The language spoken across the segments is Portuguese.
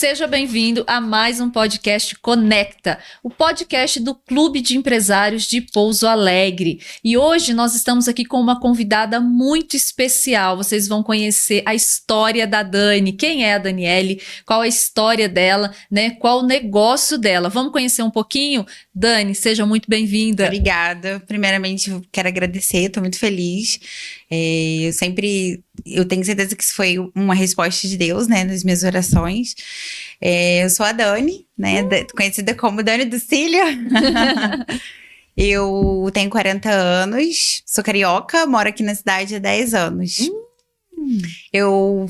Seja bem-vindo a mais um podcast Conecta, o podcast do Clube de Empresários de Pouso Alegre. E hoje nós estamos aqui com uma convidada muito especial. Vocês vão conhecer a história da Dani. Quem é a Daniele? Qual a história dela, né? Qual o negócio dela? Vamos conhecer um pouquinho? Dani, seja muito bem-vinda. Obrigada. Primeiramente, eu quero agradecer, estou muito feliz. Eu tenho certeza que isso foi uma resposta de Deus, né, nas minhas orações. Eu sou a Dani, né, conhecida como Dani do Cílio. Eu tenho 40 anos, sou carioca, moro aqui na cidade há 10 anos. Eu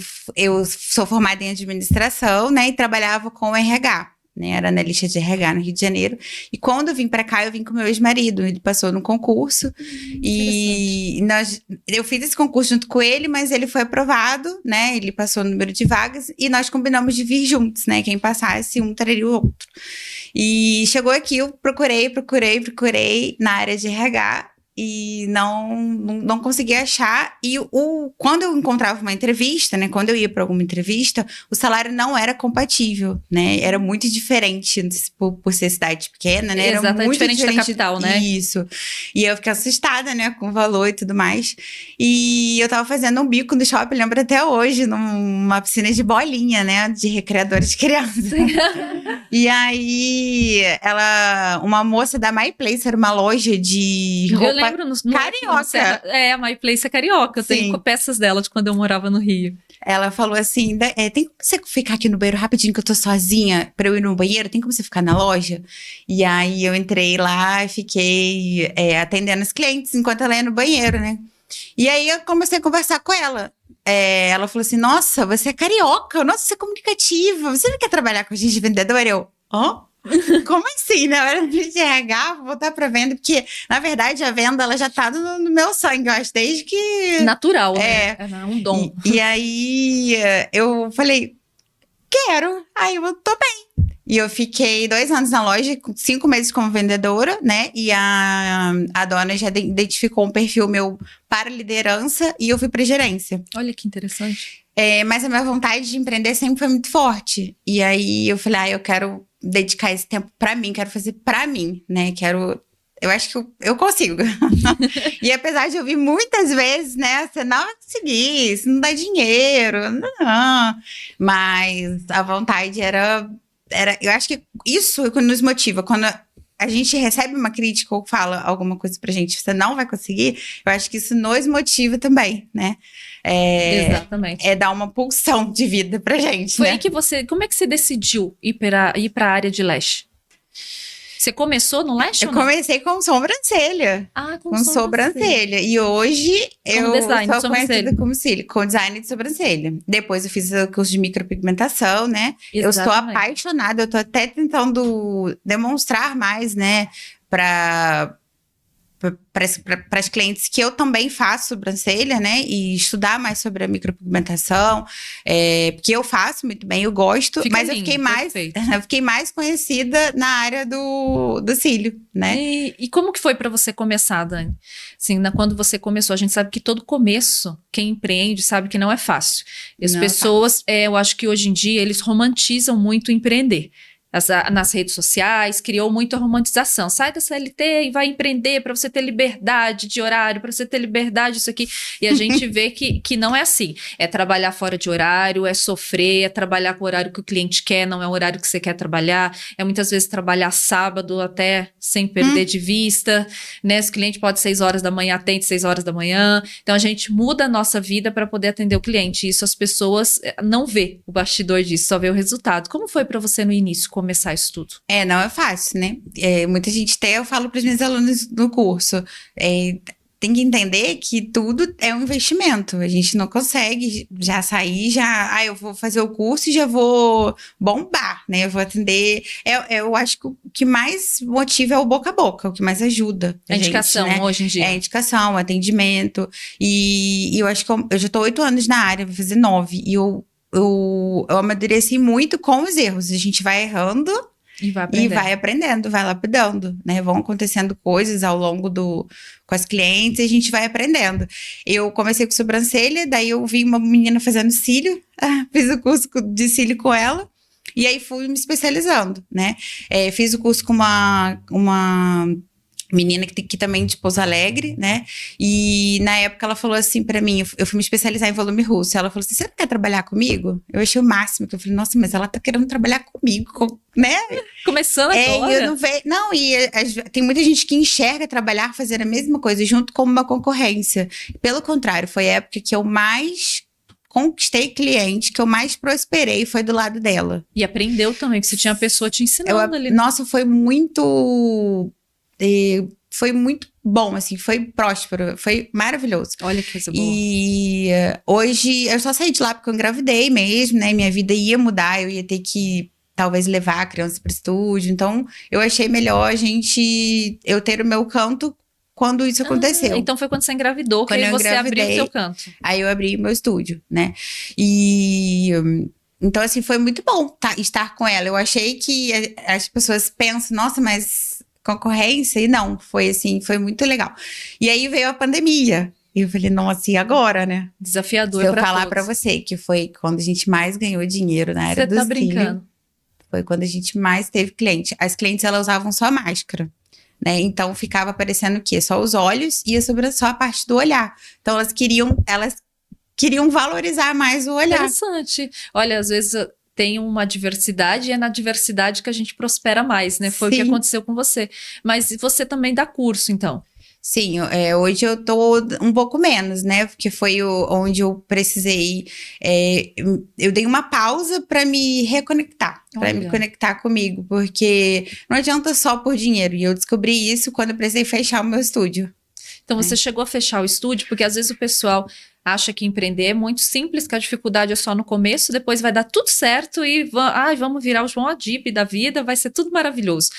sou formada em administração, né, e trabalhava com RH. Né, era analista de RH no Rio de Janeiro. E quando eu vim pra cá, eu vim com meu ex-marido. Ele passou no concurso. E eu fiz esse concurso junto com ele, mas ele foi aprovado, né? Ele passou no número de vagas. E nós combinamos de vir juntos, né? Quem passasse, um traria o outro. E chegou aqui, eu procurei na área de RH. E não consegui achar. E quando eu encontrava uma entrevista, né? Quando eu ia para alguma entrevista, o salário não era compatível, né? Era muito diferente, por ser cidade pequena, né? Exato, era muito diferente da capital, né? Isso. E eu fiquei assustada, né? Com o valor e tudo mais. E eu tava fazendo um bico no shopping, lembro até hoje, numa piscina de bolinha, né? De recreadora de criança. E aí, uma moça da My Place, era uma loja de roupa carioca. A My Place é carioca. Eu tenho peças dela de quando eu morava no Rio. Ela falou assim, tem como você ficar aqui no banheiro rapidinho que eu tô sozinha pra eu ir no banheiro? Tem como você ficar na loja? E aí eu entrei lá e fiquei atendendo os clientes enquanto ela ia no banheiro, né? E aí eu comecei a conversar com ela. Ela falou assim, nossa, você é carioca, nossa, você é comunicativa, você não quer trabalhar com a gente de vendedora? Eu, como assim, né? Eu era de RH, vou voltar pra venda, porque, na verdade, a venda, ela já tá no meu sangue, eu acho, desde que... Natural, né? É um dom. E aí, eu falei, quero. Aí eu tô bem. E eu fiquei 2 anos na loja, 5 meses como vendedora, né? E a dona já identificou um perfil meu para liderança e eu fui pra gerência. Olha que interessante. Mas a minha vontade de empreender sempre foi muito forte. E aí eu falei, eu quero dedicar esse tempo pra mim, quero fazer pra mim, né? Eu acho que eu consigo. E apesar de eu ouvir muitas vezes, né? Você não vai conseguir, isso não dá dinheiro, não. Mas a vontade era... Eu acho que isso é o que nos motiva. Quando a gente recebe uma crítica ou fala alguma coisa pra gente, você não vai conseguir, eu acho que isso nos motiva também, né? Exatamente. Dar uma pulsão de vida pra gente, Foi né? aí que como é que você decidiu ir pra área de leste? Você começou no leste ou não? Eu comecei com sobrancelha. Com sobrancelha. E hoje eu sou conhecida como Cílio, com design de sobrancelha. Depois eu fiz o curso de micropigmentação, né? Exatamente. Eu estou apaixonada, eu estou até tentando demonstrar mais, né? Para as clientes que eu também faço sobrancelha, né? E estudar mais sobre a micropigmentação. Porque eu faço muito bem, eu gosto. Mas lindo, eu fiquei mais conhecida na área do cílio, né? E como que foi para você começar, Dani? Assim, quando você começou, a gente sabe que todo começo, quem empreende sabe que não é fácil. E as pessoas, eu acho que hoje em dia, eles romantizam muito empreender. Nas redes sociais, criou muito a romantização. Sai da CLT e vai empreender para você ter liberdade de horário, para você ter liberdade disso aqui. E a gente vê que não é assim. É trabalhar fora de horário, é sofrer, é trabalhar com o horário que o cliente quer, não é o horário que você quer trabalhar. É muitas vezes trabalhar sábado até sem perder de vista. Né? Se o cliente pode 6 horas da manhã, atende 6 horas da manhã. Então a gente muda a nossa vida para poder atender o cliente. Isso as pessoas não vê o bastidor disso, só vê o resultado. Como foi para você no início começar isso tudo? Não é fácil, né? Muita gente eu falo para os meus alunos no curso, tem que entender que tudo é um investimento. A gente não consegue já sair, eu vou fazer o curso e já vou bombar, né? Eu vou atender. Eu acho que o que mais motiva é o boca a boca, o que mais ajuda. A indicação, gente, né? Hoje em dia. A indicação, o atendimento. E eu acho que eu já tô 8 anos na área, vou fazer 9. E eu amadureci muito com os erros. A gente vai errando e vai aprendendo, vai lapidando, né? Vão acontecendo coisas ao longo com as clientes e a gente vai aprendendo. Eu comecei com sobrancelha, daí eu vi uma menina fazendo cílio, fiz o curso de cílio com ela E aí fui me especializando, né? Fiz o curso com uma menina que também de Pouso Alegre, né? E na época ela falou assim pra mim, eu fui me especializar em volume russo. Ela falou assim, você não quer trabalhar comigo? Eu achei o máximo, que eu falei, nossa, mas ela tá querendo trabalhar comigo, né? Começando agora. E eu não vejo. Não, tem muita gente que enxerga trabalhar, fazer a mesma coisa junto como uma concorrência. Pelo contrário, foi a época que eu mais conquistei cliente, que eu mais prosperei, foi do lado dela. E aprendeu também, que você tinha a pessoa te ensinando ali. Nossa, foi muito bom, assim, foi próspero, foi maravilhoso. Olha que coisa boa. E hoje, eu só saí de lá porque eu engravidei mesmo, né? Minha vida ia mudar, eu ia ter que talvez levar a criança para o estúdio. Então, eu achei melhor eu ter o meu canto quando isso aconteceu. Então foi quando você engravidou, que aí você abriu o seu canto. Aí eu abri o meu estúdio, né? Então, assim, foi muito bom estar com ela. Eu achei que as pessoas pensam, nossa, mas concorrência? E não, foi assim, foi muito legal. E aí veio a pandemia. E eu falei, nossa, e agora, né? Desafiador para todos. Se eu falar pra você, que foi quando a gente mais ganhou dinheiro na área dos cílios. Você tá brincando? Foi quando a gente mais teve cliente. As clientes, elas usavam só máscara, né? Então, ficava aparecendo o quê? Só os olhos e só a parte do olhar. Então, elas queriam valorizar mais o olhar. Interessante. Olha, às vezes tem uma diversidade e é na diversidade que a gente prospera mais, né? Foi Sim. o que aconteceu com você. Mas você também dá curso, então? Sim, hoje eu tô um pouco menos, né? Porque foi onde eu precisei. Eu dei uma pausa para me reconectar, para me conectar comigo, porque não adianta só por dinheiro. E eu descobri isso quando eu precisei fechar o meu estúdio. Então você chegou a fechar o estúdio, porque às vezes o pessoal acha que empreender é muito simples, que a dificuldade é só no começo, depois vai dar tudo certo e vamos virar o João Adib da vida, vai ser tudo maravilhoso.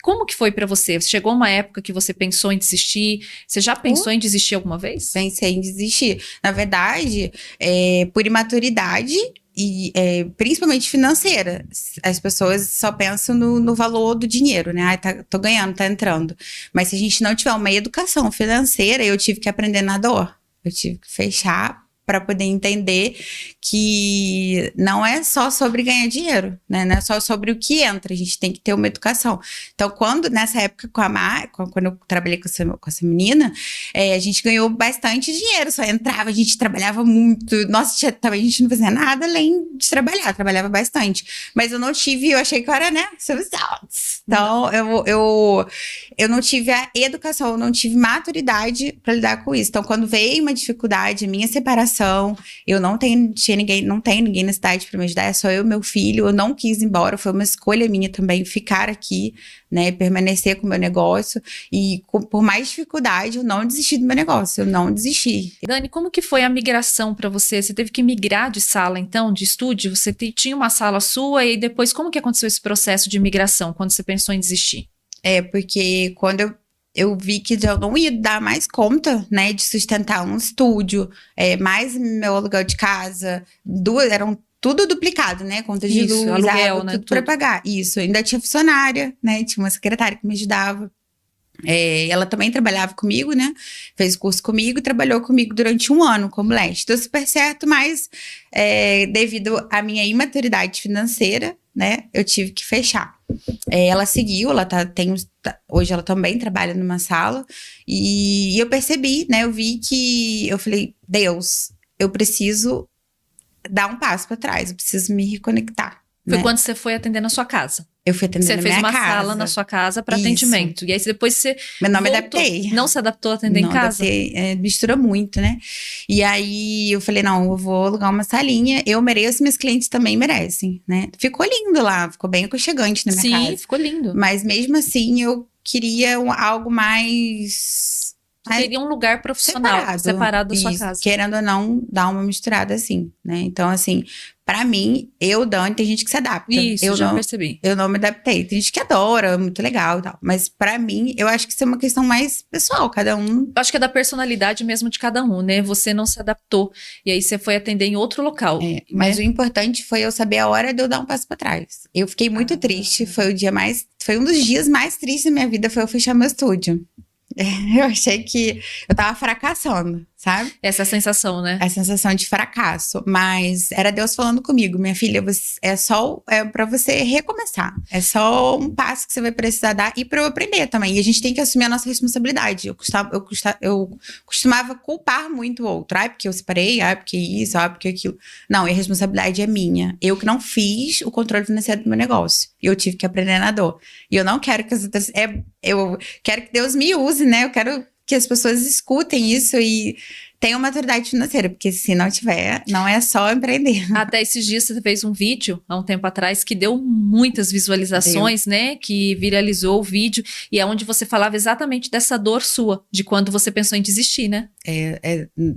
Como que foi pra você? Chegou uma época que você pensou em desistir? Você já pensou em desistir alguma vez? Pensei em desistir. Na verdade, por imaturidade e principalmente financeira. As pessoas só pensam no valor do dinheiro, né? Tô ganhando, tá entrando. Mas se a gente não tiver uma educação financeira, eu tive que aprender na dor. Eu tive que fechar para poder entender que não é só sobre ganhar dinheiro, né? Não é só sobre o que entra, a gente tem que ter uma educação. Então, nessa época quando eu trabalhei com essa menina, a gente ganhou bastante dinheiro, só entrava, a gente trabalhava muito. Nossa, também a gente não fazia nada além de trabalhava bastante. Mas eu achei que eu era, né, Silvio Santos. Então, eu não tive a educação, eu não tive maturidade para lidar com isso. Então, quando veio uma dificuldade, a minha separação, eu não tenho ninguém na cidade para me ajudar, é só eu e meu filho. Eu não quis ir embora, foi uma escolha minha também ficar aqui, né, permanecer com o meu negócio. E por mais dificuldade, eu não desisti do meu negócio, eu não desisti. Dani, como que foi a migração para você? Você teve que migrar de sala, então, de estúdio? Você tinha uma sala sua e depois como que aconteceu esse processo de migração, quando você pensou em desistir? Porque quando eu vi que eu não ia dar mais conta, né, de sustentar um estúdio, mais meu aluguel de casa, eram tudo duplicado, né, conta de luz, aluguel, água, né, tudo para pagar. Isso, ainda tinha funcionária, né, tinha uma secretária que me ajudava. Ela também trabalhava comigo, né, fez o curso comigo e trabalhou comigo durante 1 ano como leste. Deu super certo, mas devido à minha imaturidade financeira, né, eu tive que fechar. Ela seguiu, hoje ela também trabalha numa sala e eu percebi, né, eu falei, Deus, eu preciso dar um passo para trás, eu preciso me reconectar. Foi quando você foi atender na sua casa? Eu fui atender na minha casa. Você fez uma sala na sua casa para atendimento. E aí depois você Meu nome adaptei. Não se adaptou a atender em casa? Adaptei, mistura muito, né? E aí eu falei, não, eu vou alugar uma salinha. Eu mereço, meus clientes também merecem, né? Ficou lindo lá, ficou bem aconchegante na minha casa. Sim, ficou lindo. Mas mesmo assim, eu queria algo mais... Queria um lugar profissional, separado da sua casa. Querendo ou não, dar uma misturada assim, né? Então, assim, pra mim, Dani, tem gente que se adapta. Isso, eu já percebi. Eu não me adaptei. Tem gente que adora, é muito legal e tal. Mas pra mim, eu acho que isso é uma questão mais pessoal, cada um... Eu acho que é da personalidade mesmo de cada um, né? Você não se adaptou. E aí você foi atender em outro local. Mas o importante foi eu saber a hora de eu dar um passo pra trás. Eu fiquei muito triste. Foi um dos dias mais tristes da minha vida, foi eu fechar meu estúdio. Eu achei que eu tava fracassando, sabe? Essa é a sensação, né? A sensação de fracasso. Mas era Deus falando comigo, minha filha, é para você recomeçar. É só um passo que você vai precisar dar e para eu aprender também. E a gente tem que assumir a nossa responsabilidade. Eu costumava culpar muito o outro. Ai, porque eu separei, ai, porque isso, ai, porque aquilo. Não, e a responsabilidade é minha. Eu que não fiz o controle financeiro do meu negócio. E eu tive que aprender na dor. E eu não quero que as outras... eu quero que Deus me use, né? Eu quero que as pessoas escutem isso e tenham maturidade financeira, porque se não tiver, não é só empreender. Até esses dias você fez um vídeo, há um tempo atrás, que deu muitas visualizações, né? Que viralizou o vídeo, e é onde você falava exatamente dessa dor sua, de quando você pensou em desistir, né?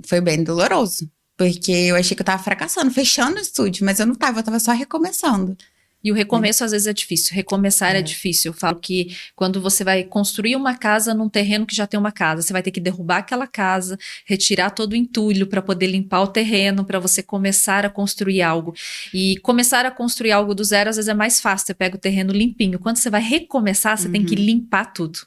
Foi bem doloroso, porque eu achei que eu tava fracassando, fechando o estúdio, mas eu não tava, eu tava só recomeçando. E o recomeço às vezes é difícil, recomeçar é difícil. Eu falo que quando você vai construir uma casa num terreno que já tem uma casa, você vai ter que derrubar aquela casa, retirar todo o entulho para poder limpar o terreno, para você começar a construir algo. E começar a construir algo do zero às vezes é mais fácil, você pega o terreno limpinho. Quando você vai recomeçar, você tem que limpar tudo.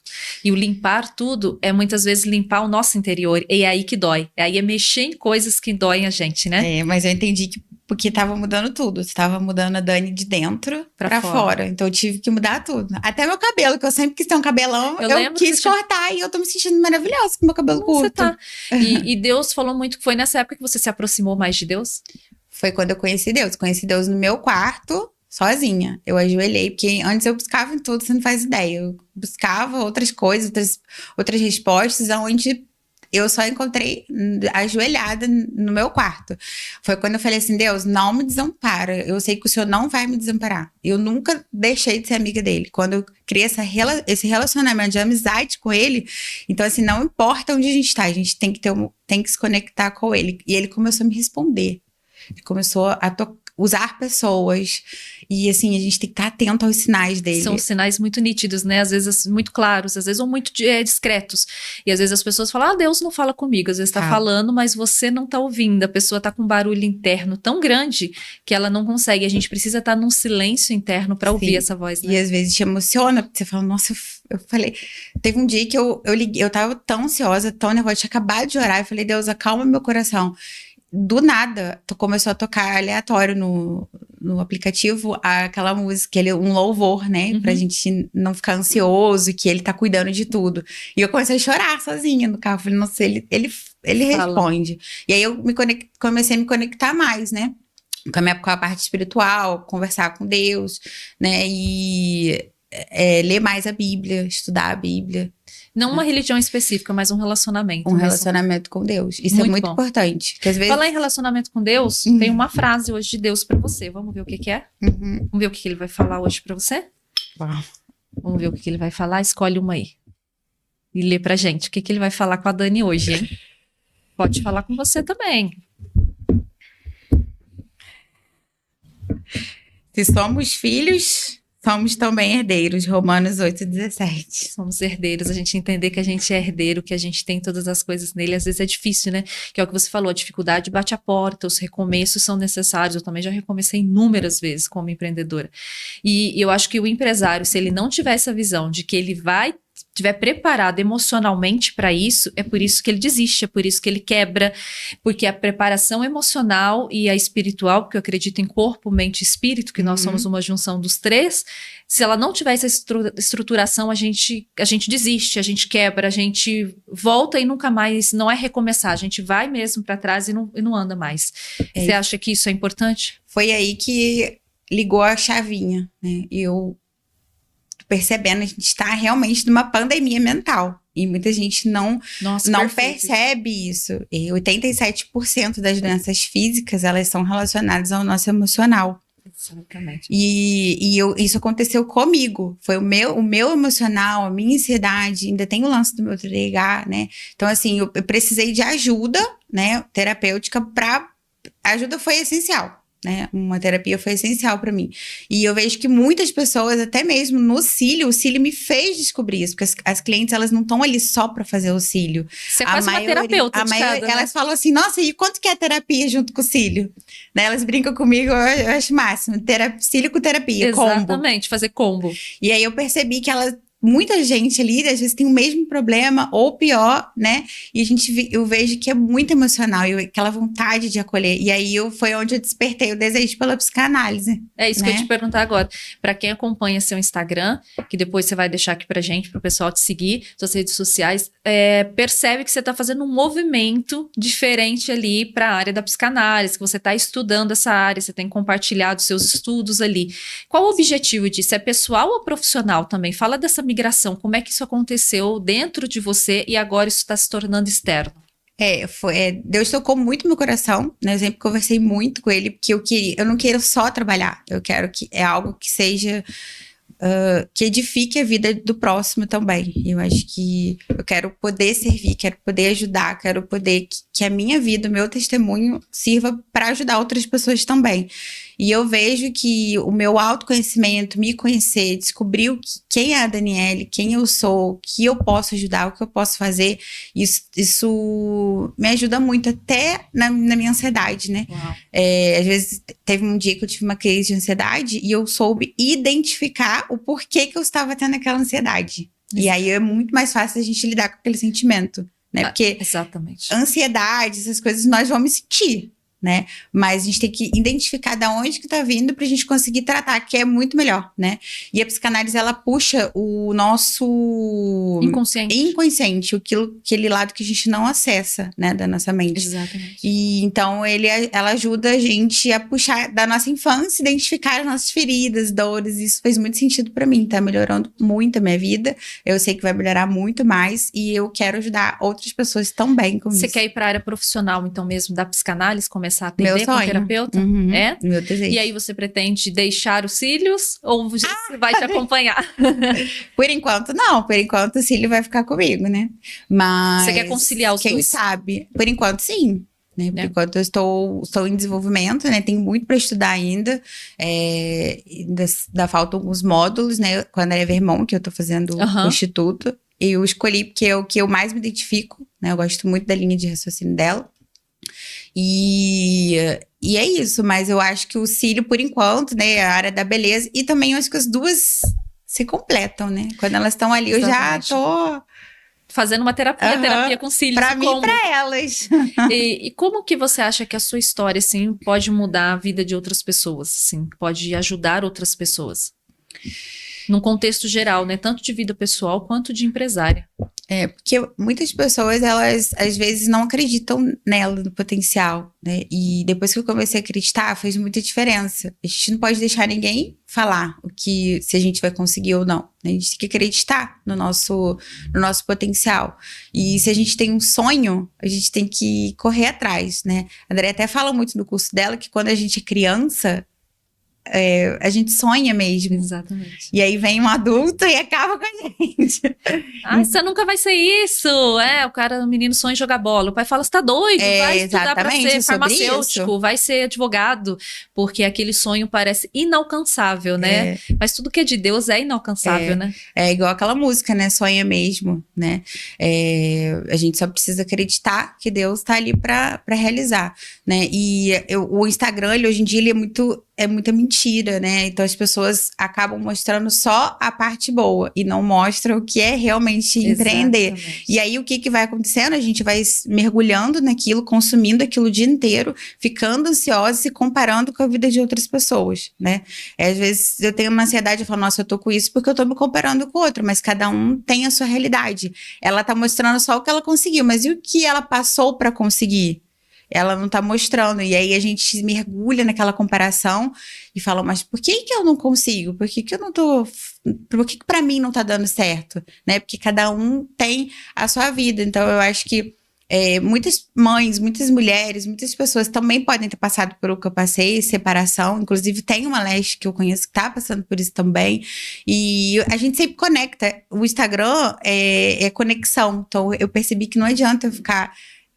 E o limpar tudo é muitas vezes limpar o nosso interior, e é aí que dói. Aí é mexer em coisas que doem a gente, né? Mas eu entendi que porque tava mudando tudo. Tava mudando a Dani de dentro pra fora. Então eu tive que mudar tudo. Até meu cabelo, que eu sempre quis ter um cabelão, eu quis cortar e eu tô me sentindo maravilhosa com meu cabelo curto. Você tá. E Deus falou muito que foi nessa época que você se aproximou mais de Deus? Foi quando eu conheci Deus. Conheci Deus no meu quarto, sozinha. Eu ajoelhei, porque antes eu buscava em tudo, você não faz ideia. Eu buscava outras coisas, outras respostas, onde eu só encontrei ajoelhada no meu quarto. Foi quando eu falei assim, Deus, não me desampara. Eu sei que o Senhor não vai me desamparar. Eu nunca deixei de ser amiga dele. Quando eu criei esse relacionamento de amizade com ele, então assim, não importa onde a gente tem que se conectar com ele. E ele começou a me responder. Ele começou a usar pessoas. E assim, a gente tem que estar atento aos sinais dele. São sinais muito nítidos, né? Às vezes muito claros, às vezes ou muito discretos. E às vezes as pessoas falam, Deus não fala comigo. Às vezes tá falando, mas você não tá ouvindo. A pessoa tá com um barulho interno tão grande que ela não consegue. A gente precisa estar num silêncio interno para ouvir essa voz, né? E às vezes te emociona, porque você fala, nossa, eu falei... Teve um dia que eu liguei, eu tava tão ansiosa, tão nervosa, tinha acabado de orar. Eu falei, Deus, acalma meu coração. Do nada, começou a tocar aleatório no aplicativo aquela música, um louvor, né? Pra gente não ficar ansioso, que ele tá cuidando de tudo. E eu comecei a chorar sozinha no carro. Falei, nossa, ele responde. E aí eu comecei a me conectar mais, né? Com a parte espiritual, conversar com Deus, né? E ler mais a Bíblia, estudar a Bíblia. Não uma religião específica, mas um relacionamento. Um relacionamento com Deus. Isso é muito importante. Às vezes... Falar em relacionamento com Deus, tem uma frase hoje de Deus pra você. Vamos ver o que é? Vamos ver o que ele vai falar hoje pra você? Vamos ver o que ele vai falar? Escolhe uma aí. E lê pra gente. O que ele vai falar com a Dani hoje, hein? Pode falar com você também. Se somos filhos... Somos também herdeiros, Romanos 8,17. Somos herdeiros, a gente entender que a gente é herdeiro, que a gente tem todas as coisas nele, às vezes é difícil, né? Que é o que você falou, a dificuldade bate a porta, os recomeços são necessários. Eu também já recomecei inúmeras vezes como empreendedora. E eu acho que o empresário, se ele não tiver essa visão de que ele estiver preparado emocionalmente para isso, é por isso que ele desiste, é por isso que ele quebra, porque a preparação emocional e a espiritual, porque eu acredito em corpo, mente e espírito, que nós somos uma junção dos três, se ela não tiver essa estruturação, a gente desiste, a gente quebra, a gente volta e nunca mais, não é recomeçar, a gente vai mesmo para trás e não anda mais. Você acha que isso é importante? Foi aí que ligou a chavinha, né? E eu percebendo, a gente está realmente numa pandemia mental. E muita gente não percebe isso. E 87% das doenças físicas, elas são relacionadas ao nosso emocional. Exatamente. Isso aconteceu comigo. Foi o meu emocional, a minha ansiedade, ainda tem o lance do meu TDAH, né? Então, assim, eu precisei de ajuda, né, terapêutica. Ajuda foi essencial. Né? Uma terapia foi essencial para mim. E eu vejo que muitas pessoas, até mesmo no cílio, o cílio me fez descobrir isso, porque as clientes, elas não estão ali só para fazer o cílio. Você é quase uma terapeuta de cada, né? Elas falam assim, nossa, e quanto que é a terapia junto com o cílio? Né? Elas brincam comigo, eu acho máximo, cílio com terapia, exatamente, combo. Fazer combo. E aí eu percebi que muita gente ali, às vezes tem o mesmo problema, ou pior, né? E eu vejo que é muito emocional, e aquela vontade de acolher. E aí foi onde eu despertei o desejo pela psicanálise. É isso, né? Que eu ia te perguntar agora. Para quem acompanha seu Instagram, que depois você vai deixar aqui pra gente, pro pessoal te seguir, suas redes sociais, percebe que você tá fazendo um movimento diferente ali para a área da psicanálise, que você tá estudando essa área, você tem compartilhado seus estudos ali. Qual o objetivo disso? É pessoal ou profissional também? Fala dessa migração, como é que isso aconteceu dentro de você e agora isso está se tornando externo? Deus tocou muito meu coração, né? Eu sempre conversei muito com ele, porque eu não quero só trabalhar, eu quero que é algo que seja, que edifique a vida do próximo também. Eu acho que eu quero poder servir, quero poder ajudar, quero poder que a minha vida, o meu testemunho sirva para ajudar outras pessoas também. E eu vejo que o meu autoconhecimento, me conhecer, descobrir quem é a Daniele, quem eu sou, o que eu posso ajudar, o que eu posso fazer, isso me ajuda muito até na minha ansiedade, né? Às vezes teve um dia que eu tive uma crise de ansiedade e eu soube identificar o porquê que eu estava tendo aquela ansiedade. E aí é muito mais fácil a gente lidar com aquele sentimento, né? Porque exatamente. Ansiedade, essas coisas nós vamos sentir, né? Mas a gente tem que identificar de onde que tá vindo pra gente conseguir tratar, que é muito melhor, né? E a psicanálise, ela puxa o nosso inconsciente, aquele lado que a gente não acessa, né, da nossa mente. Exatamente. E então ela ajuda a gente a puxar da nossa infância, identificar as nossas feridas, dores. Isso fez muito sentido pra mim, tá melhorando muito a minha vida. Eu sei que vai melhorar muito mais e eu quero ajudar outras pessoas também com isso. Você quer ir pra área profissional, então mesmo, da psicanálise, começar a atender como terapeuta? Uhum, é? Meu desejo. E aí você pretende deixar os cílios ou você vai te acompanhar? Por enquanto, não. Por enquanto, o cílio vai ficar comigo, né? Mas você quer conciliar os dois? Quem sabe? Por enquanto, sim. Né? Por enquanto, eu estou em desenvolvimento, né? Tenho muito para estudar ainda. Ainda faltam alguns módulos, né? Com a Andréa Vermont, que eu estou fazendo o instituto. Eu escolhi porque é o que eu mais me identifico, né? Eu gosto muito da linha de raciocínio dela. E é isso, mas eu acho que o cílio, por enquanto, né, a área da beleza, e também eu acho que as duas se completam, né? Quando elas estão ali, exatamente. Eu já tô fazendo uma terapia com cílios. Pra mim e pra elas. E como que você acha que a sua história, assim, pode mudar a vida de outras pessoas, assim, pode ajudar outras pessoas? Num contexto geral, né? Tanto de vida pessoal quanto de empresária. Porque muitas pessoas, elas às vezes não acreditam nela, no potencial, né? E depois que eu comecei a acreditar, fez muita diferença. A gente não pode deixar ninguém falar se a gente vai conseguir ou não, né? A gente tem que acreditar no nosso potencial. E se a gente tem um sonho, a gente tem que correr atrás, né? A André até fala muito no curso dela que quando a gente é criança, a gente sonha mesmo. Exatamente. E aí vem um adulto e acaba com a gente. Você nunca vai ser isso. O menino sonha em jogar bola. O pai fala, você tá doido, vai estudar pra ser farmacêutico, vai ser advogado. Porque aquele sonho parece inalcançável, né? Mas tudo que é de Deus é inalcançável, né? É igual aquela música, né? Sonha mesmo, né? A gente só precisa acreditar que Deus tá ali pra realizar, né? E o Instagram, hoje em dia, ele é muita mentira, né? Então as pessoas acabam mostrando só a parte boa e não mostram o que é realmente empreender. E aí o que vai acontecendo? A gente vai mergulhando naquilo, consumindo aquilo o dia inteiro, ficando ansiosa e se comparando com a vida de outras pessoas, né? Às vezes eu tenho uma ansiedade, eu falo, nossa, eu tô com isso porque eu tô me comparando com o outro, mas cada um tem a sua realidade. Ela tá mostrando só o que ela conseguiu, mas e o que ela passou para conseguir? Ela não tá mostrando, e aí a gente mergulha naquela comparação e fala, mas por que eu não consigo? Por que eu não tô... Por que pra mim não tá dando certo? Né? Porque cada um tem a sua vida, então eu acho que muitas mães, muitas mulheres, muitas pessoas também podem ter passado por o que eu passei, separação, inclusive tem uma leste que eu conheço que tá passando por isso também, e a gente sempre conecta, o Instagram é conexão, então eu percebi que não adianta eu ficar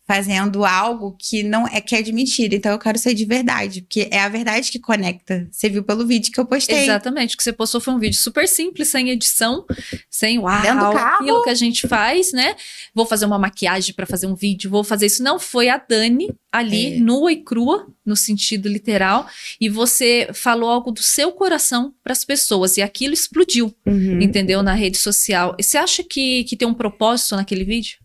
fazendo algo que não é que é de mentira. Então eu quero ser de verdade, porque é a verdade que conecta. Você viu pelo vídeo que eu postei. Exatamente, o que você postou foi um vídeo super simples, sem edição, sem Dentro do uau, carro. aquilo que a gente faz, né? Vou fazer uma maquiagem pra fazer um vídeo, vou fazer isso. Não, foi a Dani ali, nua e crua, no sentido literal, e você falou algo do seu coração pras pessoas, e aquilo explodiu, entendeu? Na rede social. E você acha que tem um propósito naquele vídeo?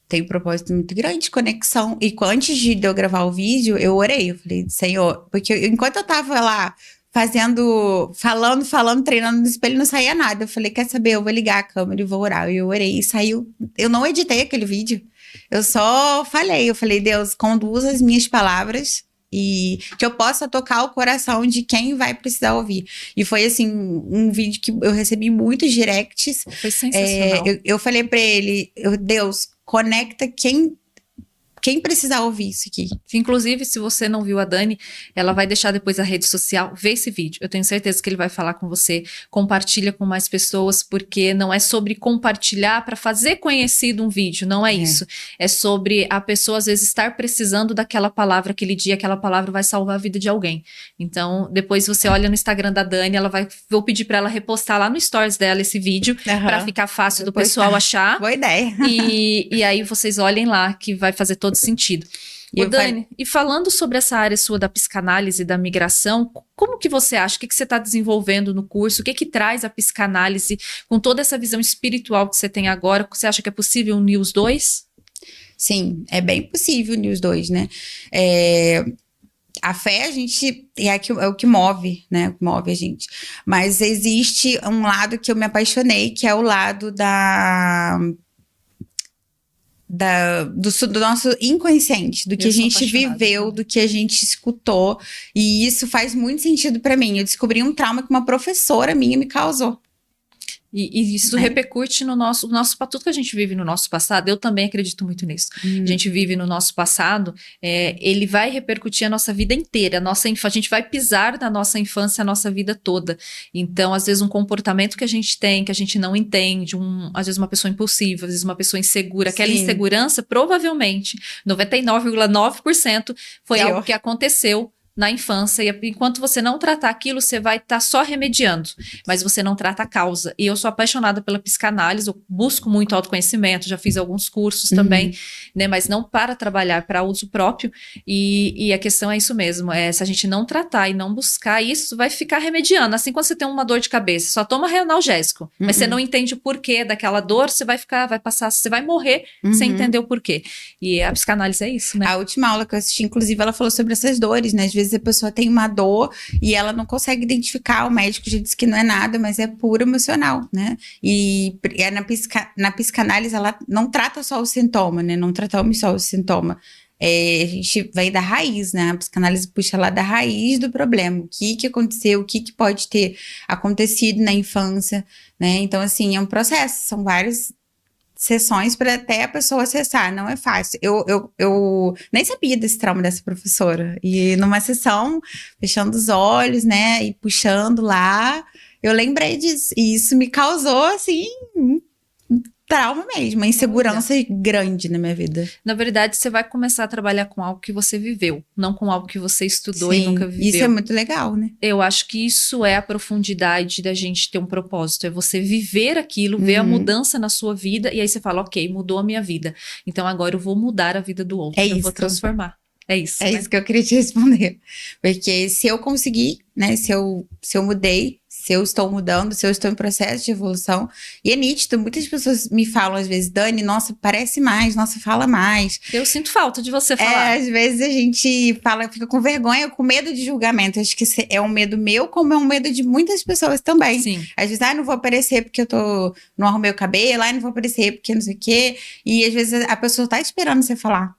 Tem um propósito muito grande de conexão. E antes de eu gravar o vídeo, eu orei. Eu falei, Senhor, porque enquanto eu tava lá falando, treinando no espelho, não saía nada. Eu falei, quer saber? Eu vou ligar a câmera e vou orar. E eu orei e saiu. Eu não editei aquele vídeo. Eu só falei. Eu falei, Deus, conduza as minhas palavras e que eu possa tocar o coração de quem vai precisar ouvir. E foi assim, um vídeo que eu recebi muitos directs. Foi sensacional. Eu falei pra ele, Deus, conecta quem precisar ouvir isso aqui. Inclusive, se você não viu a Dani, ela vai deixar depois a rede social, vê esse vídeo. Eu tenho certeza que ele vai falar com você. Compartilha com mais pessoas, porque não é sobre compartilhar para fazer conhecido um vídeo, não é isso. É sobre a pessoa, às vezes, estar precisando daquela palavra aquele dia, aquela palavra vai salvar a vida de alguém. Então, depois você olha no Instagram da Dani, vou pedir para ela repostar lá no stories dela esse vídeo, para ficar fácil do pessoal achar. Boa ideia. E aí vocês olhem lá, que vai fazer todo sentido. E Dani, e falando sobre essa área sua da psicanálise e da migração, como que você acha? O que você está desenvolvendo no curso? O que traz a psicanálise com toda essa visão espiritual que você tem agora? Você acha que é possível unir os dois? Sim, é bem possível unir os dois, né? A fé, a gente, é o que move, né? Move a gente. Mas existe um lado que eu me apaixonei, que é o lado do nosso inconsciente, do que a gente viveu, do que a gente escutou, e isso faz muito sentido pra mim. Eu descobri um trauma que uma professora minha me causou. E isso repercute no nosso tudo que a gente vive no nosso passado. Eu também acredito muito nisso. A gente vive no nosso passado, ele vai repercutir a nossa vida inteira. A gente vai pisar na nossa infância a nossa vida toda. Então, às vezes, um comportamento que a gente tem, que a gente não entende, às vezes uma pessoa impulsiva, às vezes uma pessoa insegura. Aquela insegurança, provavelmente, 99,9% foi algo que aconteceu na infância, e enquanto você não tratar aquilo, você vai estar só remediando, mas você não trata a causa. E eu sou apaixonada pela psicanálise, eu busco muito autoconhecimento, já fiz alguns cursos também, né, mas não para trabalhar, para uso próprio, e a questão é isso mesmo, se a gente não tratar e não buscar isso, vai ficar remediando. Assim, quando você tem uma dor de cabeça, só toma analgésico, mas você não entende o porquê daquela dor, você vai passar, você vai morrer sem entender o porquê. E a psicanálise é isso, né? A última aula que eu assisti, inclusive, ela falou sobre essas dores, né? Às vezes a pessoa tem uma dor e ela não consegue identificar, o médico já disse que não é nada, mas é puro emocional, né? E na psicanálise ela não trata só o sintoma, né? Não tratamos só o sintoma. A gente vem da raiz, né? A psicanálise puxa lá da raiz do problema. O que aconteceu, o que pode ter acontecido na infância, né? Então, assim, é um processo, são várias sessões para até a pessoa acessar, não é fácil. Eu nem sabia desse trauma dessa professora. E numa sessão, fechando os olhos, né, e puxando lá, eu lembrei disso. E isso me causou, assim, um trauma mesmo, uma insegurança grande na minha vida. Na verdade, você vai começar a trabalhar com algo que você viveu, não com algo que você estudou e nunca viveu. Isso é muito legal, né? Eu acho que isso é a profundidade da gente ter um propósito, é você viver aquilo, ver a mudança na sua vida, e aí você fala, ok, mudou a minha vida, então agora eu vou mudar a vida do outro, eu vou transformar. É isso. É isso que eu queria te responder. Porque se eu conseguir, né, se eu mudei, se eu estou mudando, se eu estou em processo de evolução, e é nítido, muitas pessoas me falam às vezes, Dani, nossa, parece mais, nossa, fala mais. Eu sinto falta de você falar. Às vezes a gente fala, fica com vergonha, com medo de julgamento. Acho que é um medo meu, como é um medo de muitas pessoas também. Sim. Às vezes, não vou aparecer porque não arrumei o cabelo, não vou aparecer porque não sei o quê. E às vezes a pessoa tá esperando você falar.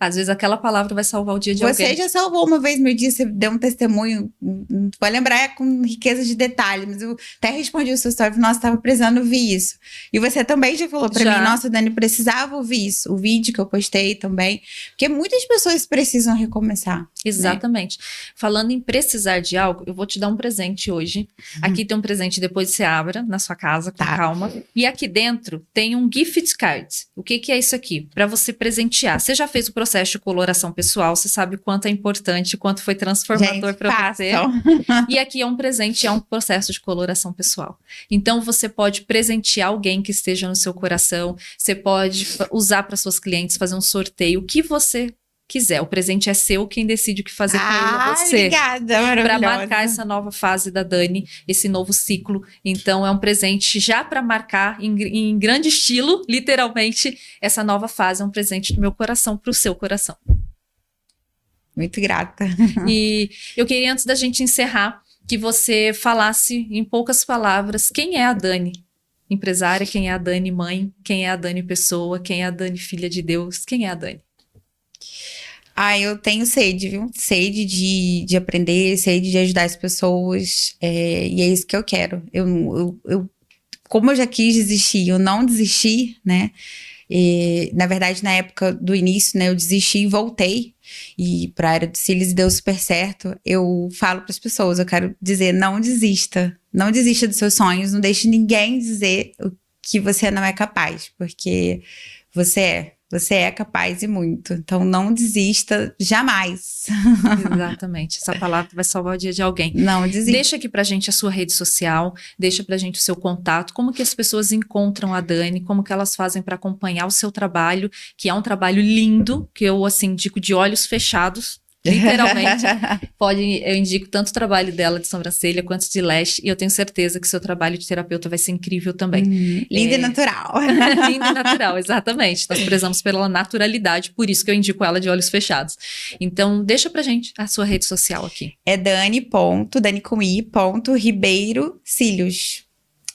Às vezes aquela palavra vai salvar o dia de alguém. Você já salvou uma vez meu dia, você deu um testemunho, não vai lembrar com riqueza de detalhe, mas eu até respondi o seu story, nossa, tava precisando ouvir isso. E você também já falou pra mim, nossa, Dani, precisava ouvir isso. O vídeo que eu postei também, porque muitas pessoas precisam recomeçar. Exatamente. Né? Falando em precisar de algo, eu vou te dar um presente hoje. Aqui tem um presente, depois você abra na sua casa, com calma. E aqui dentro tem um gift card. O que é isso aqui? Para você presentear. Você já fez o processo de coloração pessoal, você sabe o quanto é importante, o quanto foi transformador para você. E aqui é um presente, é um processo de coloração pessoal. Então você pode presentear alguém que esteja no seu coração, você pode usar para suas clientes, fazer um sorteio, o que você quiser. O presente é seu, quem decide o que fazer com ele é você. Obrigada, maravilhosa. Para marcar essa nova fase da Dani, esse novo ciclo. Então, é um presente já para marcar em grande estilo, literalmente, essa nova fase. É um presente do meu coração para o seu coração. Muito grata. E eu queria, antes da gente encerrar, que você falasse em poucas palavras quem é a Dani empresária, quem é a Dani mãe, quem é a Dani pessoa, quem é a Dani filha de Deus, quem é a Dani? Eu tenho sede, viu? Sede de aprender, sede de ajudar as pessoas. E é isso que eu quero. Como eu já quis desistir, eu não desisti, né? Na verdade, na época do início, né? Eu desisti e voltei. E para a área dos cílios e deu super certo. Eu falo para as pessoas, eu quero dizer, não desista. Não desista dos seus sonhos. Não deixe ninguém dizer o que você não é capaz. Porque você é. Você é capaz e muito. Então, não desista jamais. Exatamente. Essa palavra vai salvar o dia de alguém. Não desista. Deixa aqui pra gente a sua rede social, deixa pra gente o seu contato, como que as pessoas encontram a Dani, como que elas fazem para acompanhar o seu trabalho, que é um trabalho lindo, que eu, assim, indico de olhos fechados. Literalmente, eu indico tanto o trabalho dela de sobrancelha quanto de lash, e eu tenho certeza que seu trabalho de terapeuta vai ser incrível também. Linda e natural. Linda e natural, exatamente. Nós prezamos pela naturalidade, por isso que eu indico ela de olhos fechados. Então, deixa pra gente a sua rede social aqui. É Dani.Ribeiro Cílios.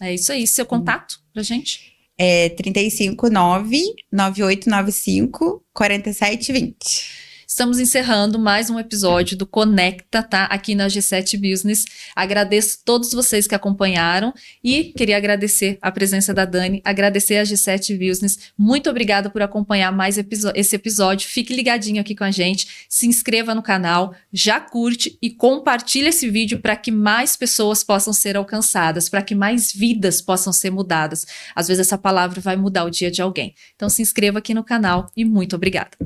É isso aí, seu contato pra gente? É 359-9895-4720. Estamos encerrando mais um episódio do Conecta, tá? Aqui na G7 Business. Agradeço a todos vocês que acompanharam e queria agradecer a presença da Dani, agradecer a G7 Business. Muito obrigada por acompanhar mais esse episódio. Fique ligadinho aqui com a gente, se inscreva no canal, já curte e compartilhe esse vídeo para que mais pessoas possam ser alcançadas, para que mais vidas possam ser mudadas. Às vezes essa palavra vai mudar o dia de alguém. Então se inscreva aqui no canal e muito obrigada.